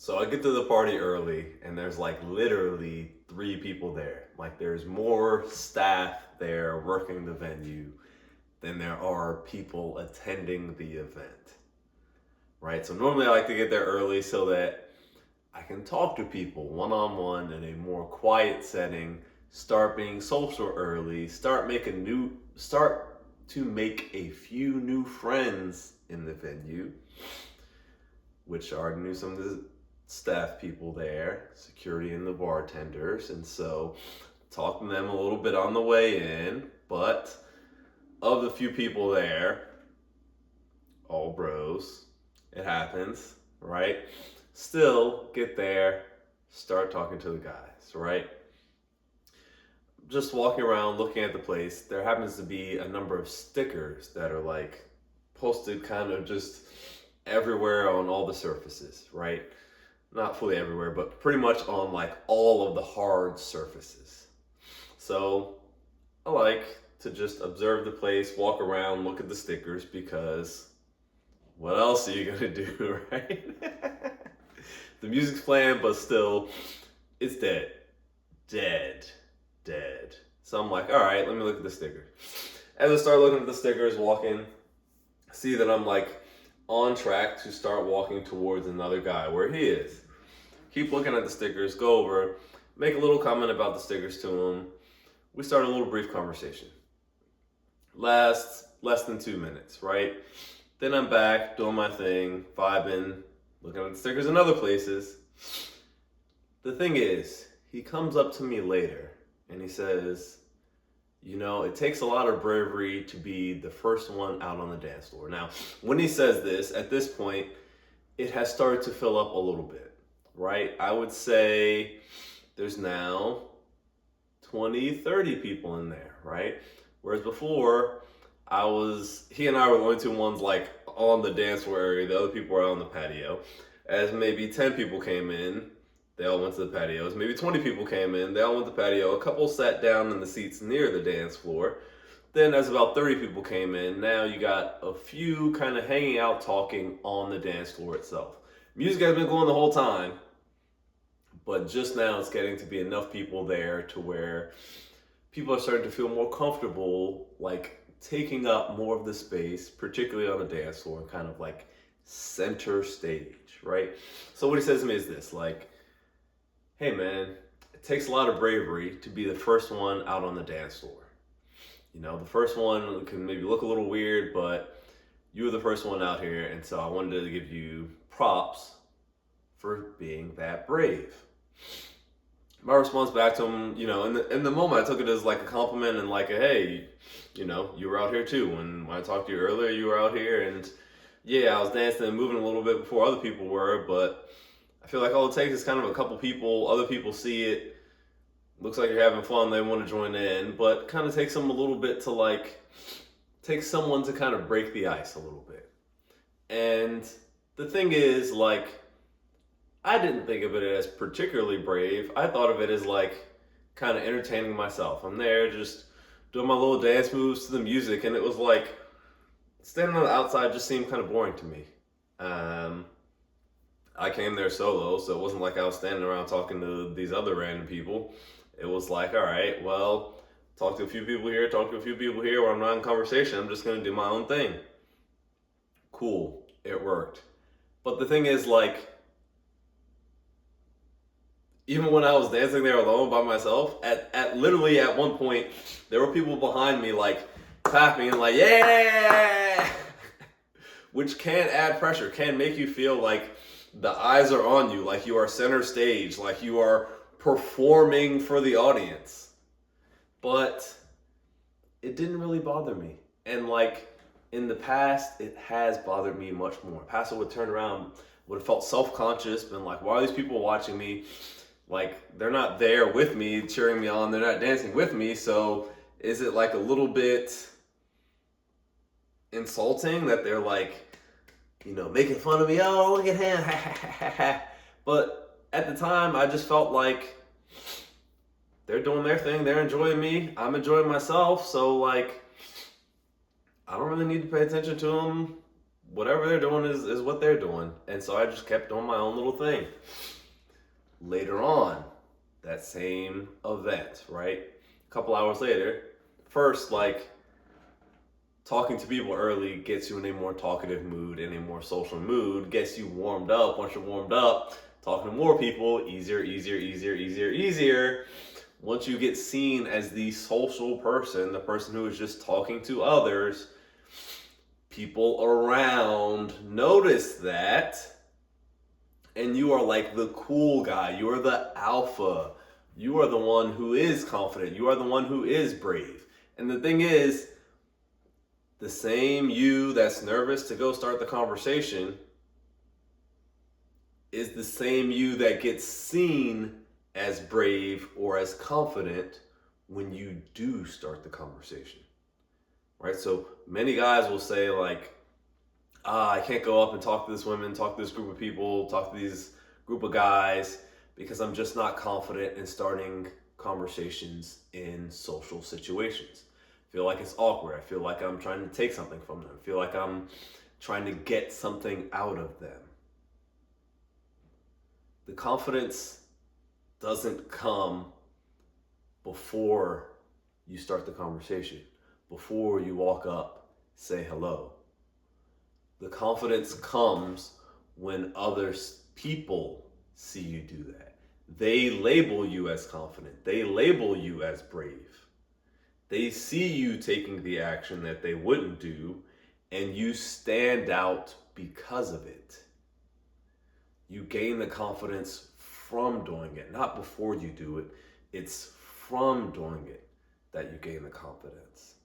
So I get to the party early, and there's like literally three people there. Like there's more staff there working the venue than there are people attending the event, right? So normally I like to get there early so that I can talk to people one on one in a more quiet setting, start being social early, start to make a few new friends in the venue, which I already knew some of the staff people there, security and the bartenders, and so talking to them a little bit on the way in. But of the few people there, all bros, it happens, right? Still get there, start talking to the guys, right? Just walking around looking at the place, there happens to be a number of stickers that are like posted kind of just everywhere on all the surfaces, right? Not fully everywhere, but pretty much on like all of the hard surfaces. So I like to just observe the place, walk around, look at the stickers, because what else are you gonna do, right? The music's playing, but still, it's dead. Dead. Dead. So I'm like, all right, let me look at the sticker. As I start looking at the stickers, walking, see that I'm like on track to start walking towards another guy where he is. Keep looking at the stickers, go over, make a little comment about the stickers to him. We start a little brief conversation. Lasts less than 2 minutes, right? Then I'm back, doing my thing, vibing, looking at the stickers in other places. The thing is, he comes up to me later and he says, you know, it takes a lot of bravery to be the first one out on the dance floor. Now, when he says this, at this point, it has started to fill up a little bit, right? I would say there's now 20, 30 people in there, right? Whereas before, he and I were the only two ones like on the dance floor area. The other people were out on the patio. As maybe 10 people came in, they all went to the patios. Maybe 20 people came in, they all went to the patio. A couple sat down in the seats near the dance floor. Then as about 30 people came in, now you got a few kind of hanging out talking on the dance floor itself. Music has been going the whole time, but just now it's getting to be enough people there to where people are starting to feel more comfortable, like taking up more of the space, particularly on the dance floor, kind of like center stage, right? So what he says to me is this, like, hey man, it takes a lot of bravery to be the first one out on the dance floor. You know, the first one can maybe look a little weird, but you were the first one out here, and so I wanted to give you props for being that brave. My response back to him, you know, in the moment, I took it as like a compliment and like a hey, you know, you were out here too. When I talked to you earlier, you were out here, and yeah, I was dancing and moving a little bit before other people were, but I feel like all it takes is kind of a couple people, other people see it, looks like you're having fun, they want to join in, but kind of takes them a little bit to like, take someone to kind of break the ice a little bit. And the thing is, like, I didn't think of it as particularly brave. I thought of it as like kind of entertaining myself. I'm there just doing my little dance moves to the music, and it was like standing on the outside just seemed kind of boring to me. I came there solo, so it wasn't like I was standing around talking to these other random people. It was like, all right, well, talk to a few people here, talk to a few people here, where I'm not in conversation. I'm just going to do my own thing. Cool. It worked. But the thing is, like, even when I was dancing there alone by myself, at literally at one point, there were people behind me like clapping and like, yeah! Which can add pressure, can make you feel like the eyes are on you, like you are center stage, like you are performing for the audience. But it didn't really bother me. And like in the past, it has bothered me much more. Pastor would turn around, would have felt self-conscious, been like, why are these people watching me? Like, they're not there with me, cheering me on, they're not dancing with me, so is it like a little bit insulting that they're like, you know, making fun of me? Oh, look at him. But at the time, I just felt like they're doing their thing, they're enjoying me, I'm enjoying myself, so like, I don't really need to pay attention to them whatever they're doing is what they're doing. And so I just kept doing my own little thing. Later on, that same event, right? A couple hours later, first, like, talking to people early gets you in a more talkative mood, in a more social mood, gets you warmed up. Once you're warmed up, talking to more people, easier, easier, easier, easier, easier. Once you get seen as the social person, the person who is just talking to others, people around notice that, and you are like the cool guy. You are the alpha. You are the one who is confident. You are the one who is brave. And the thing is, the same you that's nervous to go start the conversation is the same you that gets seen as brave or as confident when you do start the conversation, right? So many guys will say like, I can't go up and talk to this woman, talk to this group of people, talk to these group of guys because I'm just not confident in starting conversations in social situations. I feel like it's awkward. I feel like I'm trying to take something from them. I feel like I'm trying to get something out of them. The confidence doesn't come before you start the conversation, before you walk up, say hello. The confidence comes when other people see you do that. They label you as confident. They label you as brave. They see you taking the action that they wouldn't do, and you stand out because of it. You gain the confidence from doing it, not before you do it. It's from doing it that you gain the confidence.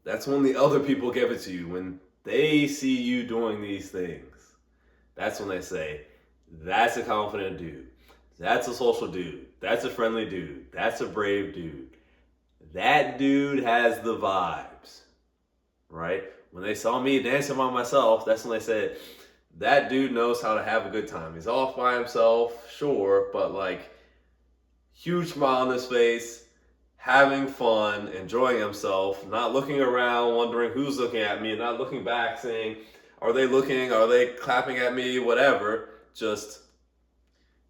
That's when the other people give it to you, when they see you doing these things. That's when they say, that's a confident dude. That's a social dude. That's a friendly dude. That's a brave dude. That dude has the vibes, right? When they saw me dancing by myself, that's when they said, that dude knows how to have a good time. He's off by himself, sure, but like, huge smile on his face, having fun, enjoying himself, not looking around, wondering who's looking at me, not looking back, saying, are they looking, are they clapping at me, whatever. Just,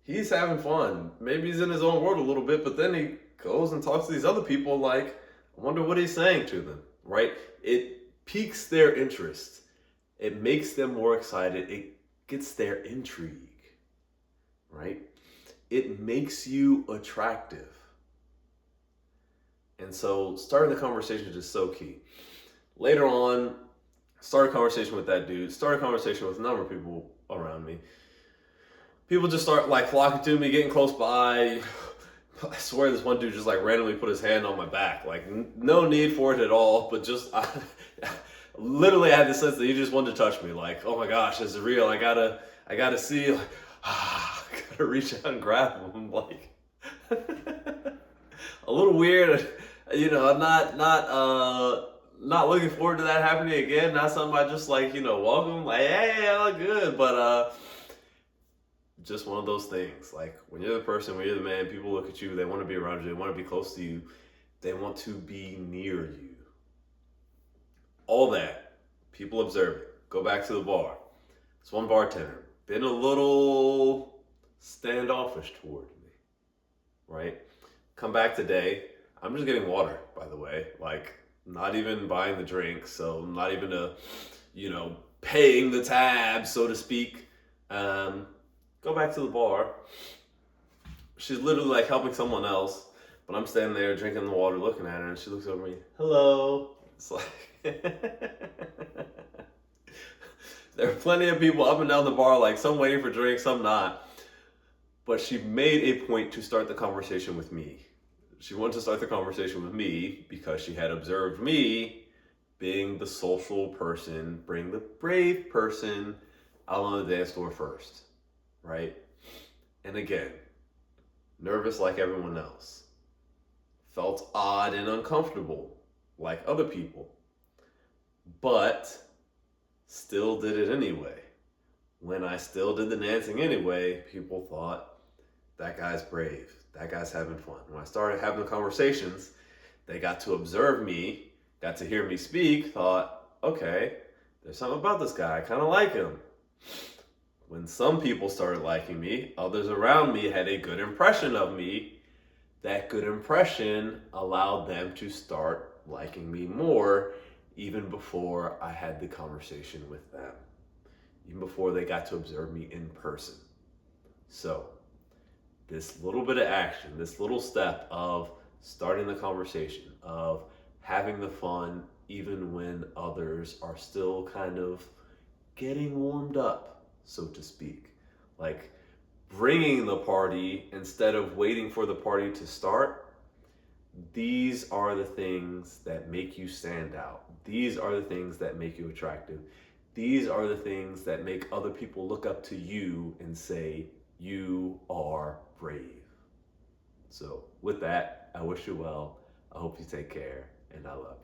he's having fun. Maybe he's in his own world a little bit, but then he goes and talks to these other people like, I wonder what he's saying to them, right? It piques their interest. It makes them more excited. It gets their intrigue, right? It makes you attractive. And so starting the conversation is just so key. Later on, start a conversation with that dude, start a conversation with a number of people around me. People just start like flocking to me, getting close by. I swear this one dude just like randomly put his hand on my back. Like no need for it at all, but just literally I had the sense that he just wanted to touch me. Like, oh my gosh, this is real. I gotta see, like, I gotta reach out and grab him. Like a little weird, you know. I'm not looking forward to that happening again. Not something I just like, welcome, like, hey, I look good, but just one of those things. Like when you're the person, when you're the man, people look at you, they want to be around you, they want to be close to you, they want to be near you. All that, people observe it. Go back to the bar. This one bartender, been a little standoffish toward me, right? Come back today, I'm just getting water, by the way, like not even buying the drink, so not even paying the tab, so to speak. Go back to the bar. She's literally like helping someone else, but I'm standing there drinking the water, looking at her, and she looks over me. Hello. It's like there are plenty of people up and down the bar, like some waiting for drinks, some not. But she made a point to start the conversation with me. She wanted to start the conversation with me because she had observed me being the social person, being the brave person out on the dance floor first. Right? And again, nervous like everyone else. Felt odd and uncomfortable like other people. But still did it anyway. When I still did the dancing anyway, people thought, that guy's brave. That guy's having fun. When I started having the conversations, they got to observe me, got to hear me speak, thought, okay, There's something about this guy. I kind of like him. When some people started liking me, others around me had a good impression of me. That good impression allowed them to start liking me more even before I had the conversation with them, even before they got to observe me in person. So, this little bit of action, this little step of starting the conversation, of having the fun, even when others are still kind of getting warmed up, so to speak. Like bringing the party instead of waiting for the party to start. These are the things that make you stand out. These are the things that make you attractive. These are the things that make other people look up to you and say, you are brave. So, with that, I wish you well. I hope you take care, and I love you.